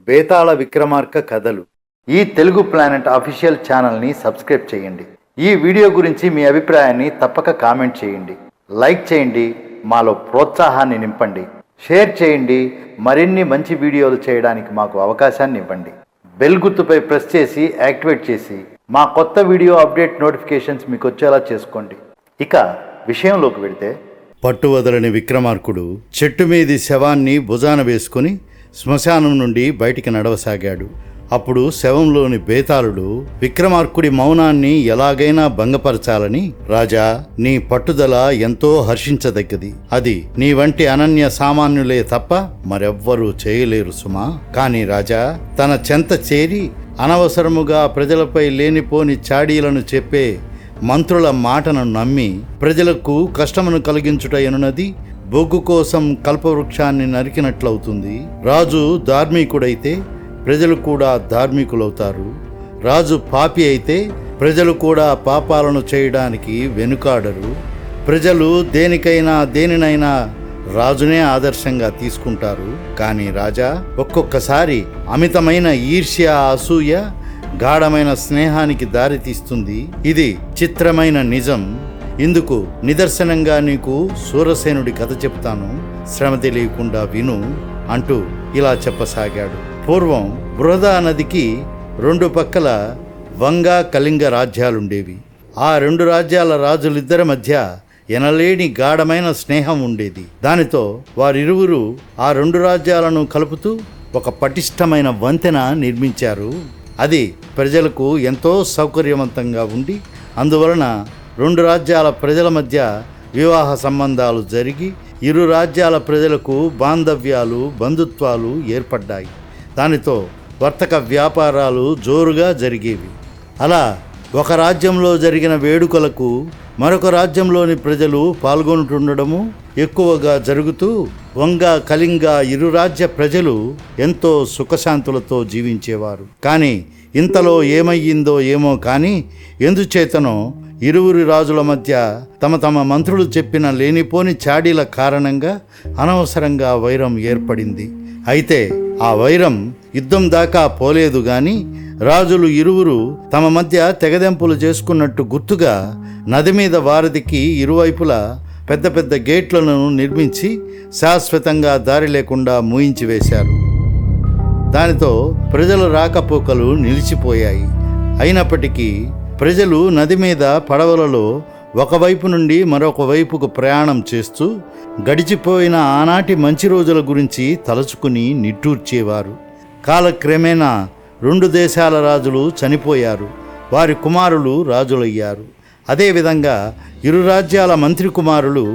బేతాళ విక్రమార్క కథలు. ఈ Telugu planet official ఛానల్ని సబ్స్క్రైబ్ చేయండి. ఈ వీడియో గురించి మీ అభిప్రాయాన్ని తప్పక కామెంట్ చేయండి. లైక్ చేయండి, మాలో ప్రోత్సాహాన్ని నింపండి. షేర్ చేయండి, మరిన్ని మంచి వీడియోలు చేయడానికి మాకు అవకాశాన్ని ఇవ్వండి. బెల్ గుర్తుపై ప్రెస్ చేసి యాక్టివేట్ చేసి మా కొత్త వీడియో అప్డేట్ నోటిఫికేషన్స్ మీకు వచ్చేలా చేసుకోండి. ఇక విషయంలోకి వెళితే, పట్టువదలని విక్రమార్కుడు చెట్టు మీది శవాన్ని భుజాన వేసుకుని శ్మశానం నుండి బయటికి నడవసాగాడు. అప్పుడు శవంలోని బేతాళుడు విక్రమార్కుడి మౌనాన్ని ఎలాగైనా భంగపరచాలని, రాజా, నీ పట్టుదల ఎంతో హర్షించదగ్గది. అది నీ వంటి అనన్య సామాన్యులే తప్ప మరెవ్వరూ చేయలేరు సుమా. కాని రాజా, తన చెంత చేరి అనవసరముగా ప్రజలపై లేనిపోని చాడీలను చెప్పే మంత్రుల మాటను నమ్మి ప్రజలకు కష్టమును కలిగించుట ఎనున్నది బొగ్గు కోసం కల్పవృక్షాన్ని నరికినట్లవుతుంది. రాజు ధార్మికుడైతే ప్రజలు కూడా ధార్మికులవుతారు. రాజు పాపి అయితే ప్రజలు కూడా పాపాలను చేయడానికి వెనుకాడరు. ప్రజలు దేనినైనా రాజునే ఆదర్శంగా తీసుకుంటారు. కానీ రాజా, ఒక్కొక్కసారి అమితమైన ఈర్ష్య, అసూయ గాఢమైన స్నేహానికి దారితీస్తుంది. ఇది చిత్రమైన నిజం. ఇందుకు నిదర్శనంగా నీకు సూరసేనుడి కథ చెప్తాను, శ్రమ తెలియకుండా విను అంటూ ఇలా చెప్పసాగాడు. పూర్వం బృహదా నదికి రెండు పక్కల వంగ, కళింగ రాజ్యాలుండేవి. ఆ రెండు రాజ్యాల రాజులిద్దరి మధ్య ఎనలేని గాఢమైన స్నేహం ఉండేది. దానితో వారిరువురు ఆ రెండు రాజ్యాలను కలుపుతూ ఒక పటిష్టమైన వంతెన నిర్మించారు. అది ప్రజలకు ఎంతో సౌకర్యవంతంగా ఉండి, అందువలన రెండు రాజ్యాల ప్రజల మధ్య వివాహ సంబంధాలు జరిగి ఇరు రాజ్యాల ప్రజలకు బాంధవ్యాలు, బంధుత్వాలు ఏర్పడ్డాయి. దానితో వర్తక వ్యాపారాలు జోరుగా జరిగేవి. అలా ఒక రాజ్యంలో జరిగిన వేడుకలకు మరొక రాజ్యంలోని ప్రజలు పాల్గొంటుండడము ఎక్కువగా జరుగుతూ వంగ, కళింగ ఇరు రాజ్య ప్రజలు ఎంతో సుఖశాంతులతో జీవించేవారు. కానీ ఇంతలో ఏమయ్యిందో ఏమో కానీ, ఎందుచేతనో ఇరువురి రాజుల మధ్య తమ మంత్రులు చెప్పిన లేనిపోని చాడీల కారణంగా అనవసరంగా వైరం ఏర్పడింది. అయితే ఆ వైరం యుద్ధం దాకా పోలేదు గాని, రాజులు ఇరువురు తమ మధ్య తెగదెంపులు చేసుకున్నట్టు గుర్తుగా నది మీద వారధికి ఇరువైపులా పెద్ద పెద్ద గేట్లను నిర్మించి శాశ్వతంగా దారి లేకుండా మూయించి వేశారు. దానితో ప్రజల రాకపోకలు నిలిచిపోయాయి. అయినప్పటికీ ప్రజలు నది మీద పడవలలో ఒకవైపు నుండి మరొక వైపుకు ప్రయాణం చేస్తూ గడిచిపోయిన ఆనాటి మంచి రోజుల గురించి తలుచుకుని నిట్టూర్చేవారు. కాలక్రమేణా రెండు దేశాల రాజులు చనిపోయారు. వారి కుమారులు రాజులయ్యారు. అదేవిధంగా ఇరు రాజ్యాల మంత్రి కుమారులు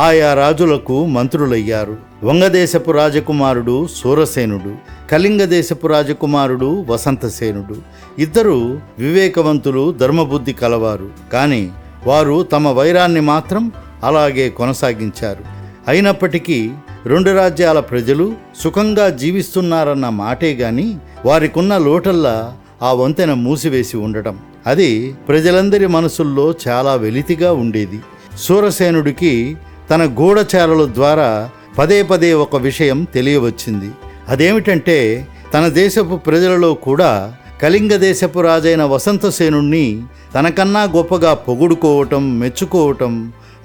ఆయా రాజులకు మంత్రులయ్యారు. వంగదేశపు రాజకుమారుడు సూరసేనుడు, కళింగ దేశపు రాజకుమారుడు వసంతసేనుడు. ఇద్దరు వివేకవంతులు, ధర్మబుద్ధి కలవారు. కానీ వారు తమ వైరాన్ని మాత్రం అలాగే కొనసాగించారు. అయినప్పటికీ రెండు రాజ్యాల ప్రజలు సుఖంగా జీవిస్తున్నారన్న మాటే గాని, వారికున్న లోటల్లా ఆ వంతెన మూసివేసి ఉండటం, అది ప్రజలందరి మనసుల్లో చాలా వెలితిగా ఉండేది. సూరసేనుడికి తన గూఢచారుల ద్వారా పదే పదే ఒక విషయం తెలియవచ్చింది. అదేమిటంటే, తన దేశపు ప్రజలలో కూడా కళింగ దేశపు రాజైన వసంతసేనుణ్ణి తనకన్నా గొప్పగా పొగుడుకోవటం, మెచ్చుకోవటం,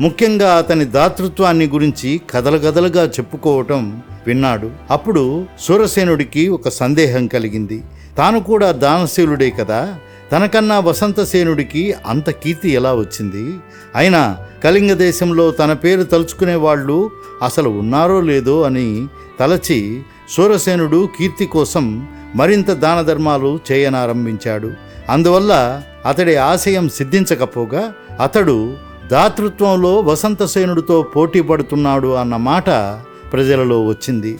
ముఖ్యంగా అతని దాతృత్వాన్ని గురించి కథలుగా చెప్పుకోవటం విన్నాడు. అప్పుడు సూరసేనుడికి ఒక సందేహం కలిగింది. తాను కూడా దానశీలుడే కదా, తనకన్నా వసంతసేనుడికి అంత కీర్తి ఎలా వచ్చింది? అయినా కళింగ దేశంలో తన పేరు తలుచుకునే వాళ్ళు అసలు ఉన్నారో లేదో అని తలచి సూరసేనుడు కీర్తి కోసం మరింత దాన ధర్మాలు చేయనారంభించాడు. అందువల్ల అతడి ఆశయం సిద్ధించకపోగా అతడు దాతృత్వంలో వసంతసేనుడితో పోటీ పడుతున్నాడు అన్న మాట ప్రజలలో వచ్చింది.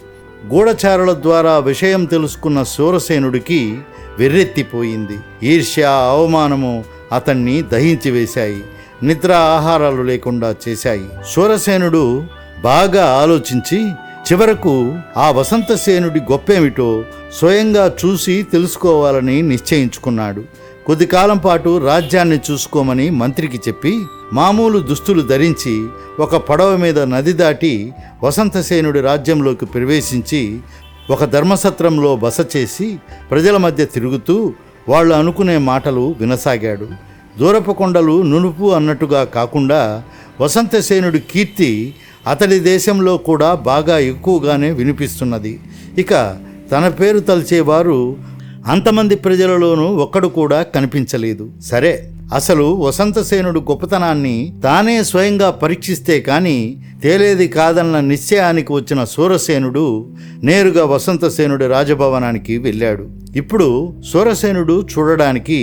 గూఢచారుల ద్వారా విషయం తెలుసుకున్న సూరసేనుడికి వెర్రెత్తిపోయింది. ఈర్ష్య, అవమానము అతన్ని దహించి వేశాయి. నిద్ర, ఆహారాలు లేకుండా చేశాయి. సూరసేనుడు బాగా ఆలోచించి చివరకు ఆ వసంతసేనుడి గొప్పేమిటో స్వయంగా చూసి తెలుసుకోవాలని నిశ్చయించుకున్నాడు. కొద్ది కాలం పాటు రాజ్యాన్ని చూసుకోమని మంత్రికి చెప్పి మామూలు దుస్తులు ధరించి ఒక పడవ మీద నది దాటి వసంతసేనుడి రాజ్యంలోకి ప్రవేశించి ఒక ధర్మసత్రంలో బస చేసి ప్రజల మధ్య తిరుగుతూ వాళ్ళు అనుకునే మాటలు వినసాగాడు. దూరపు కొండలు నునుపు అన్నట్టుగా కాకుండా వసంతసేనుడి కీర్తి అతడి దేశంలో కూడా బాగా ఎక్కువగానే వినిపిస్తున్నది. ఇక తన పేరు తలిచేవారు అంతమంది ప్రజలలోనూ ఒక్కడు కూడా కనిపించలేదు. సరే, అసలు వసంతసేనుడు గొప్పతనాన్ని తానే స్వయంగా పరీక్షిస్తే కాని తేలేది కాదన్న నిశ్చయానికి వచ్చిన సూరసేనుడు నేరుగా వసంతసేనుడి రాజభవనానికి వెళ్ళాడు. ఇప్పుడు సూరసేనుడు చూడడానికి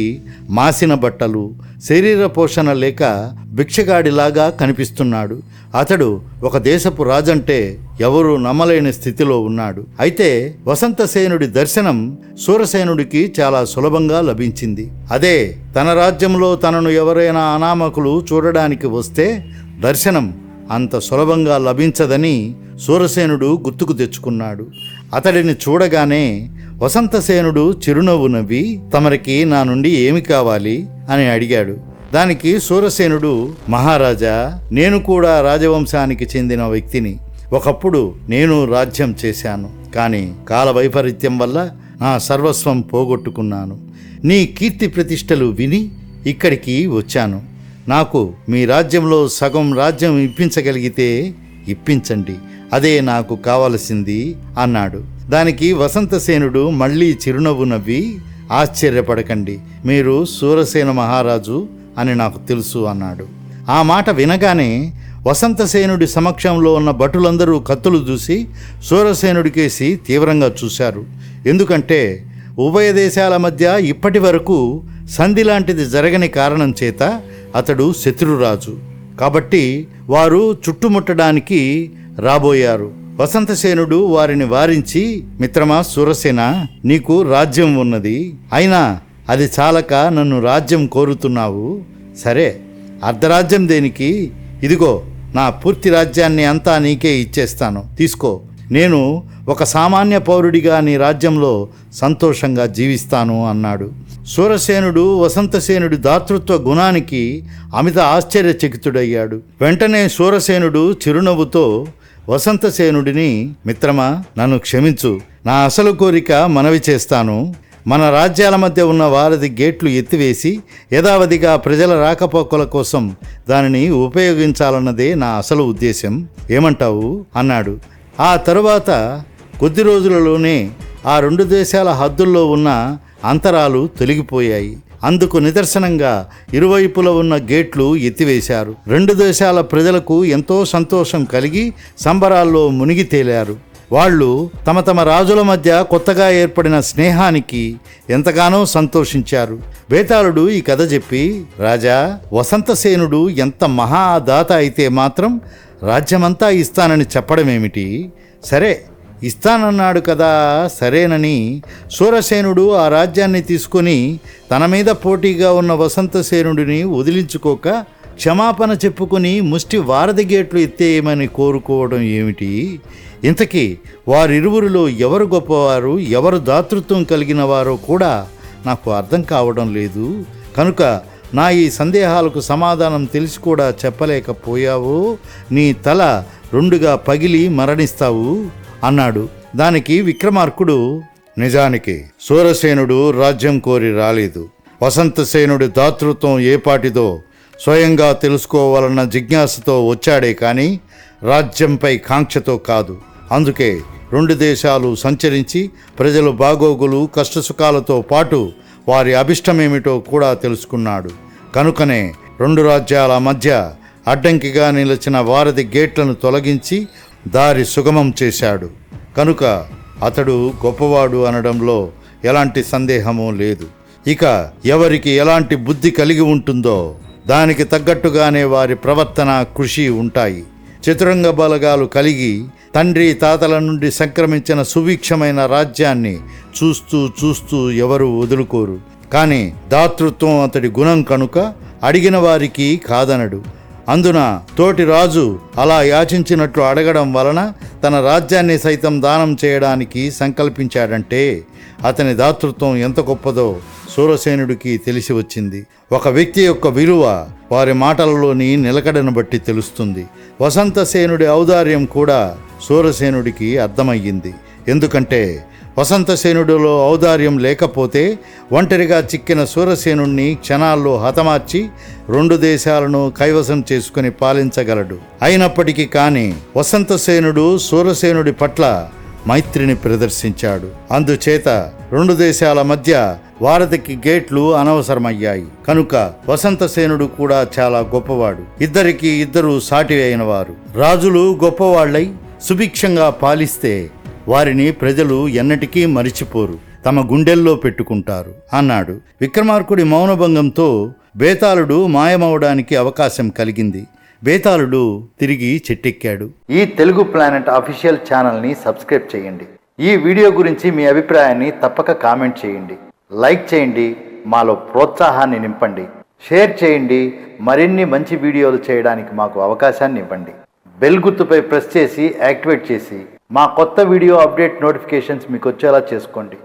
మాసిన బట్టలు, శరీర పోషణ లేక భిక్షగాడిలాగా కనిపిస్తున్నాడు. అతడు ఒక దేశపు రాజంటే ఎవరూ నమ్మలేని స్థితిలో ఉన్నాడు. అయితే వసంతసేనుడి దర్శనం సూరసేనుడికి చాలా సులభంగా లభించింది. అదే తన రాజ్యంలో తనను ఎవరైనా అనామకులు చూడడానికి వస్తే దర్శనం అంత సులభంగా లభించదని సూరసేనుడు గుర్తుకు తెచ్చుకున్నాడు. అతడిని చూడగానే వసంతసేనుడు చిరునవ్వు నవ్వి, తమరికి నా నుండి ఏమి కావాలి అని అడిగాడు. దానికి సూరసేనుడు, మహారాజా, నేను కూడా రాజవంశానికి చెందిన వ్యక్తిని. ఒకప్పుడు నేను రాజ్యం చేశాను. కానీ కాల వైపరీత్యం వల్ల నా సర్వస్వం పోగొట్టుకున్నాను. నీ కీర్తి ప్రతిష్టలు విని ఇక్కడికి వచ్చాను. నాకు మీ రాజ్యంలో సగం రాజ్యం ఇప్పించగలిగితే ఇప్పించండి, అదే నాకు కావలసింది అన్నాడు. దానికి వసంతసేనుడు మళ్ళీ చిరునవ్వు నవ్వి, ఆశ్చర్యపడకండి, మీరు సూరసేన మహారాజు అని నాకు తెలుసు అన్నాడు. ఆ మాట వినగానే వసంతసేనుడి సమక్షంలో ఉన్న భటులందరూ కత్తులు దూసి సూరసేనుడికేసి తీవ్రంగా చూశారు. ఎందుకంటే ఉభయ దేశాల మధ్య ఇప్పటి వరకు సంధి లాంటిది జరగని కారణం చేత అతడు శత్రురాజు. కాబట్టి వారు చుట్టుముట్టడానికి రాబోయారు. వసంతసేనుడు వారిని వారించి, మిత్రమా సూరసేన, నీకు రాజ్యం ఉన్నది, అయినా అది చాలక నన్ను రాజ్యం కోరుతున్నావు. సరే, అర్ధరాజ్యం దేనికి? ఇదిగో నా పూర్తి రాజ్యాన్ని అంతా నీకే ఇచ్చేస్తాను, తీసుకో. నేను ఒక సామాన్య పౌరుడిగా నీ రాజ్యంలో సంతోషంగా జీవిస్తాను అన్నాడు. సూరసేనుడు వసంతసేనుడి దాతృత్వ గుణానికి అమిత ఆశ్చర్యచకితుడయ్యాడు. వెంటనే సూరసేనుడు చిరునవ్వుతో వసంతసేనుడిని, మిత్రమా, నన్ను క్షమించు, నా అసలు కోరిక మనవి చేస్తాను. మన రాజ్యాల మధ్య ఉన్న వారధి గేట్లు ఎత్తివేసి యథావధిగా ప్రజల రాకపోకల కోసం దానిని ఉపయోగించాలన్నదే నా అసలు ఉద్దేశం. ఏమంటావు అన్నాడు. ఆ తరువాత కొద్ది రోజులలోనే ఆ రెండు దేశాల హద్దుల్లో ఉన్న అంతరాలు తొలగిపోయాయి. అందుకు నిదర్శనంగా ఇరువైపుల ఉన్న గేట్లు ఎత్తివేశారు. రెండు దేశాల ప్రజలకు ఎంతో సంతోషం కలిగి సంబరాల్లో మునిగి తేలారు. వాళ్ళు తమ తమ రాజుల మధ్య కొత్తగా ఏర్పడిన స్నేహానికి ఎంతగానో సంతోషించారు. బేతాళుడు ఈ కథ చెప్పి, రాజా, వసంతసేనుడు ఎంత మహాదాత అయితే మాత్రం రాజ్యమంతా ఇస్తానని చెప్పడమేమిటి? సరే, ఇస్తానన్నాడు కదా, సరేనని సూరసేనుడు ఆ రాజ్యాన్ని తీసుకొని తన మీద పోటీగా ఉన్న వసంతసేనుడిని వదిలించుకోక క్షమాపణ చెప్పుకుని ముష్టి వారధి గేట్లు ఎత్తేయమని కోరుకోవడం ఏమిటి? ఇంతకీ వారిరువురిలో ఎవరు గొప్పవారు, ఎవరు దాతృత్వం కలిగిన వారో కూడా నాకు అర్థం కావడం లేదు. కనుక నా ఈ సందేహాలకు సమాధానం తెలిసి కూడా చెప్పలేకపోయావో నీ తల రెండుగా పగిలి మరణిస్తావు అన్నాడు. దానికి విక్రమార్కుడు, నిజానికి సూరసేనుడు రాజ్యం కోరి రాలేదు. వసంతసేనుడి దాతృత్వం ఏపాటిదో స్వయంగా తెలుసుకోవాలన్న జిజ్ఞాసతో వచ్చాడే కానీ రాజ్యంపై కాంక్షతో కాదు. అందుకే రెండు దేశాలు సంచరించి ప్రజల బాగోగులు కష్టసుఖాలతో పాటు వారి అభిష్టమేమిటో కూడా తెలుసుకున్నాడు. కనుకనే రెండు రాజ్యాల మధ్య అడ్డంకిగా నిలిచిన వారధి గేట్లను తొలగించి దారి సుగమం చేశాడు. కనుక అతడు గొప్పవాడు అనడంలో ఎలాంటి సందేహమూ లేదు. ఇక ఎవరికి ఎలాంటి బుద్ధి కలిగి ఉంటుందో దానికి తగ్గట్టుగానే వారి ప్రవర్తన, కృషి ఉంటాయి. చతురంగ బలగాలు కలిగి తండ్రి తాతల నుండి సంక్రమించిన సుభిక్షమైన రాజ్యాన్ని చూస్తూ చూస్తూ ఎవరు వదులుకోరు. కానీ దాతృత్వం అతడి గుణం కనుక అడిగిన వారికి కాదనడు. అందున తోటి రాజు అలా యాచించినట్లు అడగడం వలన తన రాజ్యాన్ని సైతం దానం చేయడానికి సంకల్పించాడంటే అతని దాతృత్వం ఎంత గొప్పదో సూరసేనుడికి తెలిసి వచ్చింది. ఒక వ్యక్తి యొక్క విలువ వారి మాటలలోని నిలకడను బట్టి తెలుస్తుంది. వసంతసేనుడి ఔదార్యం కూడా సూరసేనుడికి అర్థమయ్యింది. ఎందుకంటే వసంతసేనుడిలో ఔదార్యం లేకపోతే ఒంటరిగా చిక్కిన శూరసేనుణ్ణి క్షణాల్లో హతమార్చి 2 దేశాలను కైవసం చేసుకుని పాలించగలడు. అయినప్పటికీ కానీ వసంతసేనుడు శూరసేనుడి పట్ల మైత్రిని ప్రదర్శించాడు. అందుచేత 2 దేశాల మధ్య వారధికి గేట్లు అనవసరమయ్యాయి. కనుక వసంతసేనుడు కూడా చాలా గొప్పవాడు. ఇద్దరికి ఇద్దరు సాటి అయినవారు. రాజులు గొప్పవాళ్లై సుభిక్షంగా పాలిస్తే వారిని ప్రజలు ఎన్నటికీ మరిచిపోరు, తమ గుండెల్లో పెట్టుకుంటారు అన్నాడు. విక్రమార్కుడి మౌనభంగంతో బేతాళుడు మాయమవడానికి అవకాశం కలిగింది. బేతాళుడు తిరిగి చెట్టెక్కాడు. ఈ తెలుగు ప్లానెట్ అఫీషియల్ ఛానల్ని సబ్స్క్రైబ్ చేయండి. ఈ వీడియో గురించి మీ అభిప్రాయాన్ని తప్పక కామెంట్ చేయండి. లైక్ చేయండి, మాలో ప్రోత్సాహాన్ని నింపండి. షేర్ చేయండి. మరిన్ని మంచి వీడియోలు చేయడానికి మాకు అవకాశాన్ని ఇవ్వండి. బెల్ గుర్తుపై ప్రెస్ చేసి యాక్టివేట్ చేసి మా కొత్త వీడియో అప్డేట్ నోటిఫికేషన్స్ మీకు వచ్చేలా చేసుకోండి.